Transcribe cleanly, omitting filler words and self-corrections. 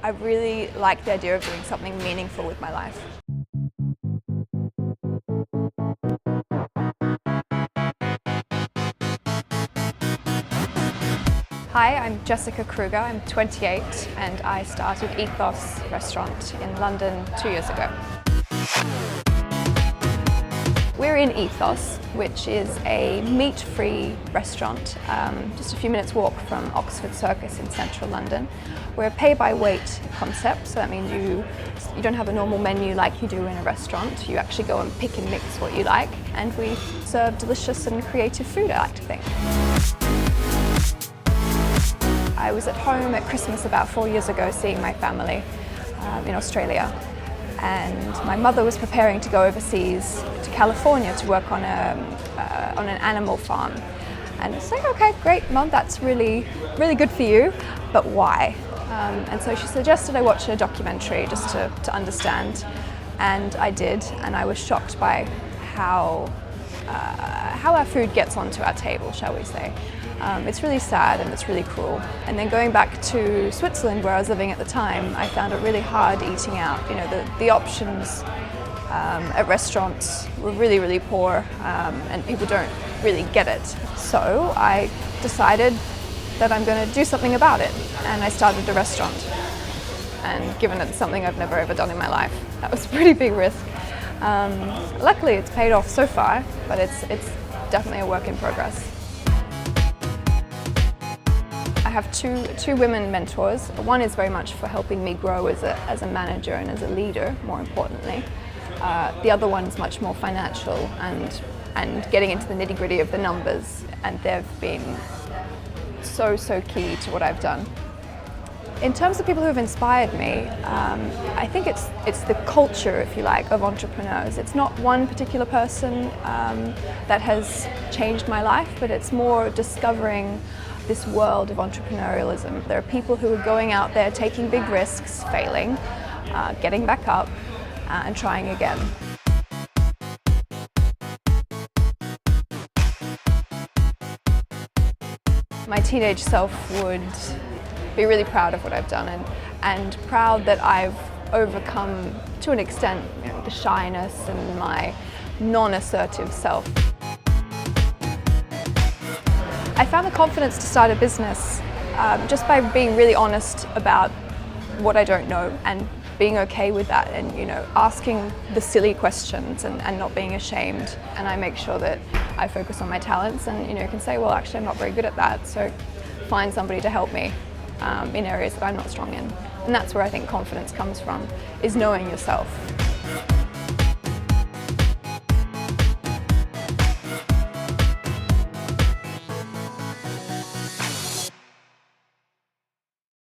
I really like the idea of doing something meaningful with my life. Hi, I'm Jessica Kruger, I'm 28 and I started Ethos restaurant in London 2 years ago. We're in Ethos, which is a meat-free restaurant, just a few minutes walk from Oxford Circus in central London. We're a pay-by-weight concept, so that means you don't have a normal menu like you do in a restaurant. You actually go and pick and mix what you like, and we serve delicious and creative food, I like to think. I was at home at Christmas about 4 years ago seeing my family in Australia. And my mother was preparing to go overseas to California to work on an animal farm. And it's like, okay, great, Mum, that's really good for you, but why? And so she suggested I watch a documentary just to understand, and I did, and I was shocked by how our food gets onto our table, shall we say. It's really sad and it's really cruel. And then going back to Switzerland, where I was living at the time, I found it really hard eating out. You know, the options at restaurants were really poor, and people don't really get it. So I decided that I'm going to do something about it, and I started a restaurant. And given it's something I've never ever done in my life, that was a pretty big risk. Luckily, it's paid off so far, but it's definitely a work in progress. I have two women mentors. One is very much for helping me grow as a manager and as a leader, more importantly. The other one is much more financial and getting into the nitty-gritty of the numbers, and they've been so key to what I've done. In terms of people who have inspired me, I think it's the culture, if you like, of entrepreneurs. It's not one particular person that has changed my life, but it's more discovering this world of entrepreneurialism. There are people who are going out there, taking big risks, failing, getting back up, and trying again. My teenage self would be really proud of what I've done, and proud that I've overcome, to an extent, you know, the shyness and my non-assertive self. I found the confidence to start a business just by being really honest about what I don't know and being okay with that, and asking the silly questions and not being ashamed. And I make sure that I focus on my talents, and can say, well, actually I'm not very good at that, so find somebody to help me in areas that I'm not strong in. And that's where I think confidence comes from, is knowing yourself.